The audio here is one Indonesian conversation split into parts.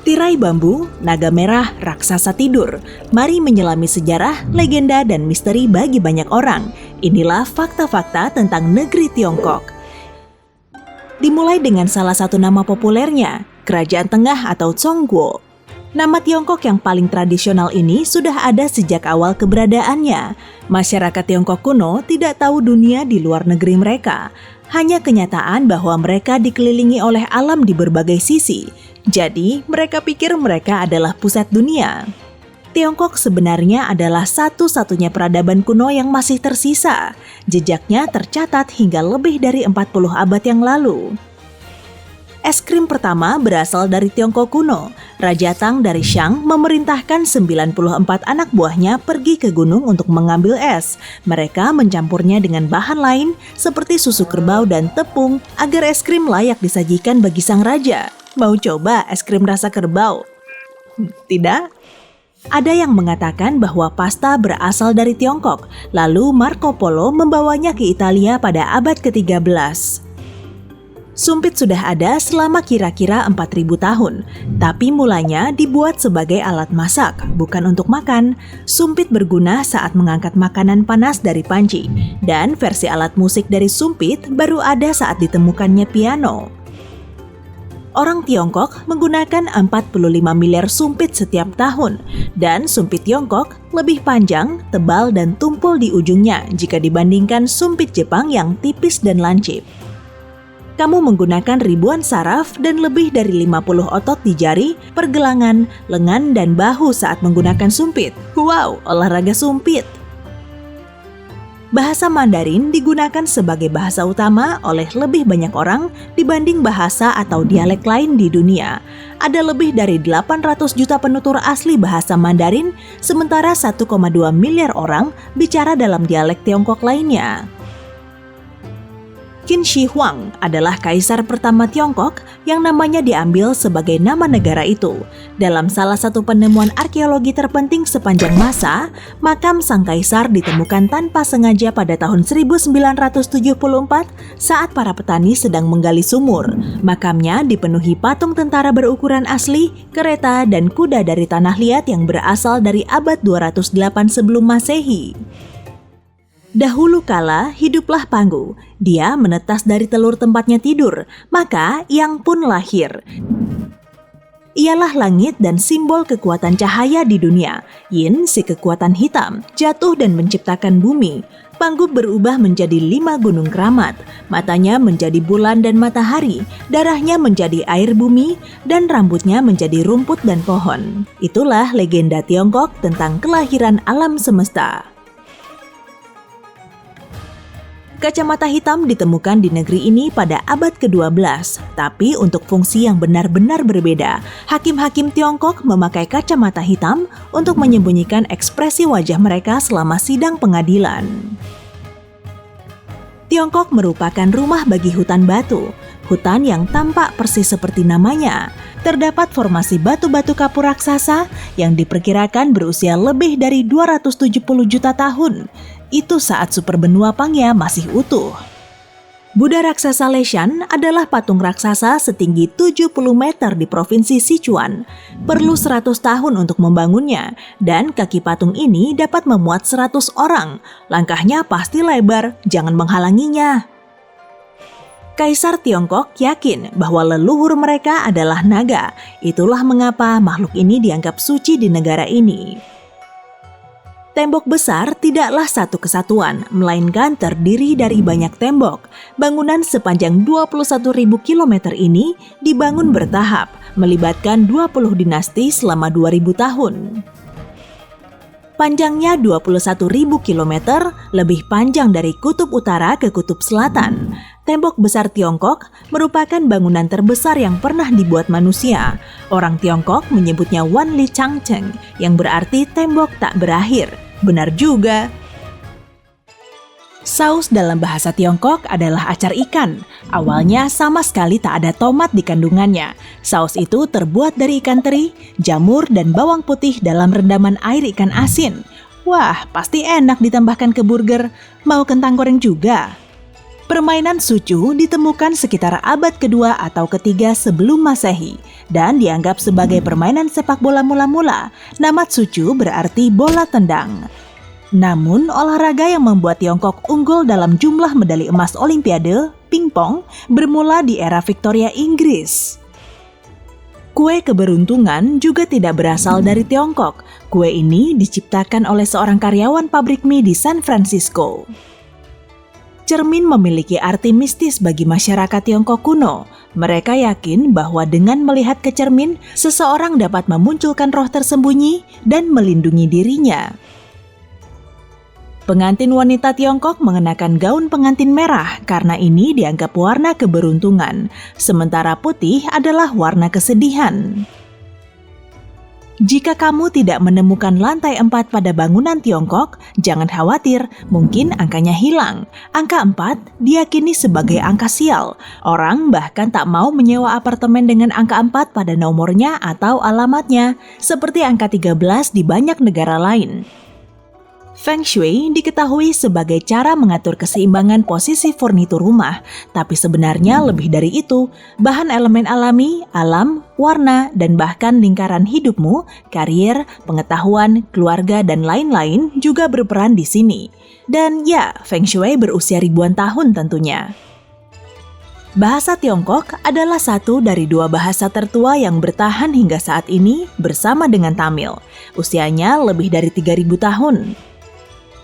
Tirai bambu, naga merah, raksasa tidur. Mari menyelami sejarah, legenda, dan misteri bagi banyak orang. Inilah fakta-fakta tentang negeri Tiongkok. Dimulai dengan salah satu nama populernya, Kerajaan Tengah atau Zhongguo. Nama Tiongkok yang paling tradisional ini sudah ada sejak awal keberadaannya. Masyarakat Tiongkok kuno tidak tahu dunia di luar negeri mereka. Hanya kenyataan bahwa mereka dikelilingi oleh alam di berbagai sisi. Jadi, mereka pikir mereka adalah pusat dunia. Tiongkok sebenarnya adalah satu-satunya peradaban kuno yang masih tersisa. Jejaknya tercatat hingga lebih dari 40 abad yang lalu. Es krim pertama berasal dari Tiongkok kuno. Raja Tang dari Shang memerintahkan 94 anak buahnya pergi ke gunung untuk mengambil es. Mereka mencampurnya dengan bahan lain seperti susu kerbau dan tepung agar es krim layak disajikan bagi sang raja. Mau coba es krim rasa kerbau? Tidak? Ada yang mengatakan bahwa pasta berasal dari Tiongkok, lalu Marco Polo membawanya ke Italia pada abad ke-13. Sumpit sudah ada selama kira-kira 4.000 tahun, tapi mulanya dibuat sebagai alat masak, bukan untuk makan. Sumpit berguna saat mengangkat makanan panas dari panci, dan versi alat musik dari sumpit baru ada saat ditemukannya piano. Orang Tiongkok menggunakan 45 miliar sumpit setiap tahun, dan sumpit Tiongkok lebih panjang, tebal, dan tumpul di ujungnya jika dibandingkan sumpit Jepang yang tipis dan lancip. Kamu menggunakan ribuan saraf dan lebih dari 50 otot di jari, pergelangan, lengan, dan bahu saat menggunakan sumpit. Wow, olahraga sumpit! Bahasa Mandarin digunakan sebagai bahasa utama oleh lebih banyak orang dibanding bahasa atau dialek lain di dunia. Ada lebih dari 800 juta penutur asli bahasa Mandarin, sementara 1,2 miliar orang bicara dalam dialek Tiongkok lainnya. Qin Shi Huang adalah kaisar pertama Tiongkok yang namanya diambil sebagai nama negara itu. Dalam salah satu penemuan arkeologi terpenting sepanjang masa, makam sang kaisar ditemukan tanpa sengaja pada tahun 1974 saat para petani sedang menggali sumur. Makamnya dipenuhi patung tentara berukuran asli, kereta, dan kuda dari tanah liat yang berasal dari abad 208 sebelum Masehi. Dahulu kala, hiduplah Panggu. Dia menetas dari telur tempatnya tidur, maka Yang pun lahir. Ialah langit dan simbol kekuatan cahaya di dunia. Yin, si kekuatan hitam, jatuh dan menciptakan bumi. Panggu berubah menjadi 5 gunung keramat. Matanya menjadi bulan dan matahari, darahnya menjadi air bumi, dan rambutnya menjadi rumput dan pohon. Itulah legenda Tiongkok tentang kelahiran alam semesta. Kacamata hitam ditemukan di negeri ini pada abad ke-12, tapi untuk fungsi yang benar-benar berbeda. Hakim-hakim Tiongkok memakai kacamata hitam untuk menyembunyikan ekspresi wajah mereka selama sidang pengadilan. Tiongkok merupakan rumah bagi hutan batu, hutan yang tampak persis seperti namanya. Terdapat formasi batu-batu kapur raksasa yang diperkirakan berusia lebih dari 270 juta tahun. Itu saat superbenua Pangya masih utuh. Buddha raksasa Leshan adalah patung raksasa setinggi 70 meter di provinsi Sichuan. Perlu 100 tahun untuk membangunnya, dan kaki patung ini dapat memuat 100 orang. Langkahnya pasti lebar, jangan menghalanginya. Kaisar Tiongkok yakin bahwa leluhur mereka adalah naga. Itulah mengapa makhluk ini dianggap suci di negara ini. Tembok besar tidaklah satu kesatuan, melainkan terdiri dari banyak tembok. Bangunan sepanjang 21.000 km ini dibangun bertahap, melibatkan 20 dinasti selama 2000 tahun. Panjangnya 21.000 km, lebih panjang dari kutub utara ke kutub selatan. Tembok besar Tiongkok merupakan bangunan terbesar yang pernah dibuat manusia. Orang Tiongkok menyebutnya Wan Li Chang Cheng, yang berarti tembok tak berakhir. Benar juga. Saus dalam bahasa Tiongkok adalah acar ikan. Awalnya sama sekali tak ada tomat di kandungannya. Saus itu terbuat dari ikan teri, jamur, dan bawang putih dalam rendaman air ikan asin. Wah, pasti enak ditambahkan ke burger. Mau kentang goreng juga? Permainan sucu ditemukan sekitar abad kedua atau ketiga sebelum Masehi dan dianggap sebagai permainan sepak bola mula-mula. Nama sucu berarti bola tendang. Namun, olahraga yang membuat Tiongkok unggul dalam jumlah medali emas Olimpiade, pingpong, bermula di era Victoria Inggris. Kue keberuntungan juga tidak berasal dari Tiongkok. Kue ini diciptakan oleh seorang karyawan pabrik mie di San Francisco. Cermin memiliki arti mistis bagi masyarakat Tiongkok kuno. Mereka yakin bahwa dengan melihat ke cermin, seseorang dapat memunculkan roh tersembunyi dan melindungi dirinya. Pengantin wanita Tiongkok mengenakan gaun pengantin merah karena ini dianggap warna keberuntungan, sementara putih adalah warna kesedihan. Jika kamu tidak menemukan lantai 4 pada bangunan Tiongkok, jangan khawatir, mungkin angkanya hilang. Angka 4 diyakini sebagai angka sial. Orang bahkan tak mau menyewa apartemen dengan angka 4 pada nomornya atau alamatnya, seperti angka 13 di banyak negara lain. Feng Shui diketahui sebagai cara mengatur keseimbangan posisi furnitur rumah, tapi sebenarnya lebih dari itu. Bahan elemen alami, alam, warna, dan bahkan lingkaran hidupmu, karier, pengetahuan, keluarga, dan lain-lain juga berperan di sini. Dan ya, Feng Shui berusia ribuan tahun tentunya. Bahasa Tiongkok adalah satu dari 2 bahasa tertua yang bertahan hingga saat ini bersama dengan Tamil. Usianya lebih dari 3.000 tahun.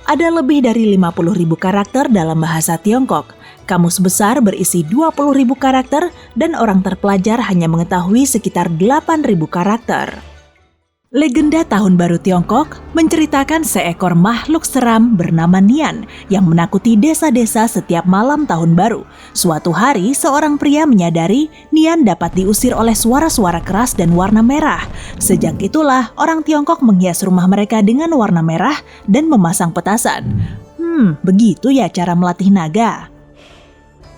Ada lebih dari 50.000 karakter dalam bahasa Tiongkok. Kamus besar berisi 20.000 karakter dan orang terpelajar hanya mengetahui sekitar 8.000 karakter. Legenda Tahun Baru Tiongkok menceritakan seekor makhluk seram bernama Nian yang menakuti desa-desa setiap malam Tahun Baru. Suatu hari, seorang pria menyadari Nian dapat diusir oleh suara-suara keras dan warna merah. Sejak itulah, orang Tiongkok menghias rumah mereka dengan warna merah dan memasang petasan. Begitu ya cara melatih naga.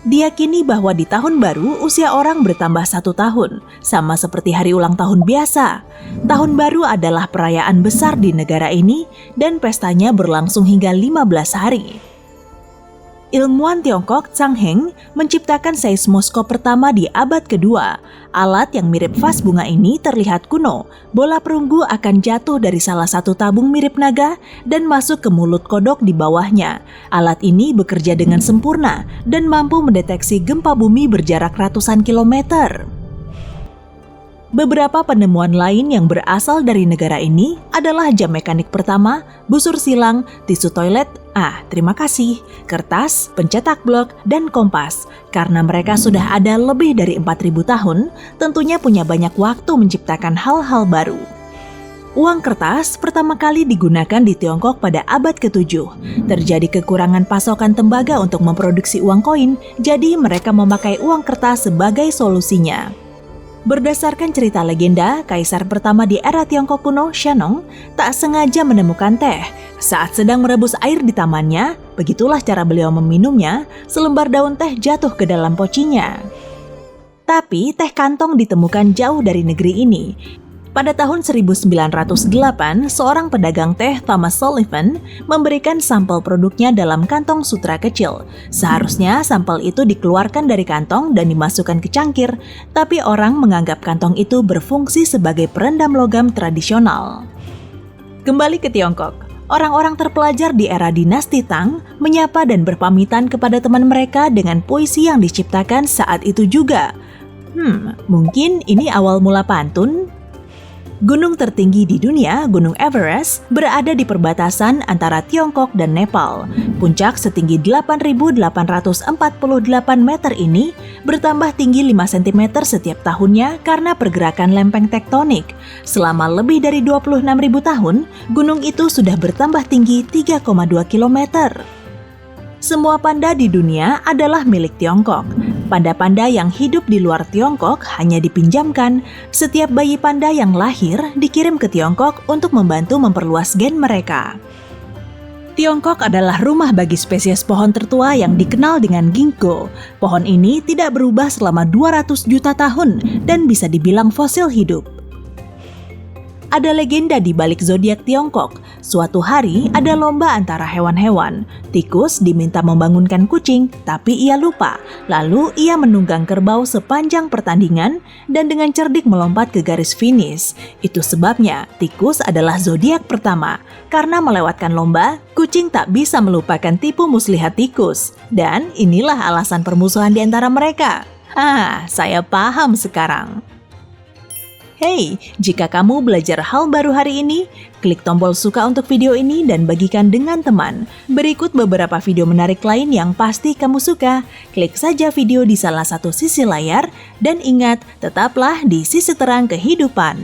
Diyakini bahwa di tahun baru usia orang bertambah 1 tahun, sama seperti hari ulang tahun biasa. Tahun baru adalah perayaan besar di negara ini dan pestanya berlangsung hingga 15 hari. Ilmuwan Tiongkok Zhang Heng menciptakan seismoskop pertama di abad kedua. Alat yang mirip vas bunga ini terlihat kuno. Bola perunggu akan jatuh dari salah satu tabung mirip naga dan masuk ke mulut kodok di bawahnya. Alat ini bekerja dengan sempurna dan mampu mendeteksi gempa bumi berjarak ratusan kilometer. Beberapa penemuan lain yang berasal dari negara ini adalah jam mekanik pertama, busur silang, tisu toilet, terima kasih, kertas, pencetak blok, dan kompas. Karena mereka sudah ada lebih dari 4.000 tahun, tentunya punya banyak waktu menciptakan hal-hal baru. Uang kertas pertama kali digunakan di Tiongkok pada abad ke-7. Terjadi kekurangan pasokan tembaga untuk memproduksi uang koin, jadi mereka memakai uang kertas sebagai solusinya. Berdasarkan cerita legenda, kaisar pertama di era Tiongkok kuno, Shennong, tak sengaja menemukan teh. Saat sedang merebus air di tamannya, begitulah cara beliau meminumnya, selembar daun teh jatuh ke dalam pocinya. Tapi teh kantong ditemukan jauh dari negeri ini. Pada tahun 1908, seorang pedagang teh Thomas Sullivan memberikan sampel produknya dalam kantong sutra kecil. Seharusnya sampel itu dikeluarkan dari kantong dan dimasukkan ke cangkir, tapi orang menganggap kantong itu berfungsi sebagai perendam logam tradisional. Kembali ke Tiongkok, orang-orang terpelajar di era dinasti Tang menyapa dan berpamitan kepada teman mereka dengan puisi yang diciptakan saat itu juga. Mungkin ini awal mula pantun? Gunung tertinggi di dunia, Gunung Everest, berada di perbatasan antara Tiongkok dan Nepal. Puncak setinggi 8.848 meter ini bertambah tinggi 5 cm setiap tahunnya karena pergerakan lempeng tektonik. Selama lebih dari 26.000 tahun, gunung itu sudah bertambah tinggi 3,2 km. Semua panda di dunia adalah milik Tiongkok. Panda-panda yang hidup di luar Tiongkok hanya dipinjamkan. Setiap bayi panda yang lahir dikirim ke Tiongkok untuk membantu memperluas gen mereka. Tiongkok adalah rumah bagi spesies pohon tertua yang dikenal dengan ginkgo. Pohon ini tidak berubah selama 200 juta tahun dan bisa dibilang fosil hidup. Ada legenda di balik zodiak Tiongkok. Suatu hari ada lomba antara hewan-hewan. Tikus diminta membangunkan kucing, tapi ia lupa. Lalu ia menunggang kerbau sepanjang pertandingan dan dengan cerdik melompat ke garis finish. Itu sebabnya tikus adalah zodiak pertama. Karena melewatkan lomba, kucing tak bisa melupakan tipu muslihat tikus. Dan inilah alasan permusuhan di antara mereka. Saya paham sekarang. Hey, jika kamu belajar hal baru hari ini, klik tombol suka untuk video ini dan bagikan dengan teman. Berikut beberapa video menarik lain yang pasti kamu suka. Klik saja video di salah satu sisi layar dan ingat, tetaplah di sisi terang kehidupan.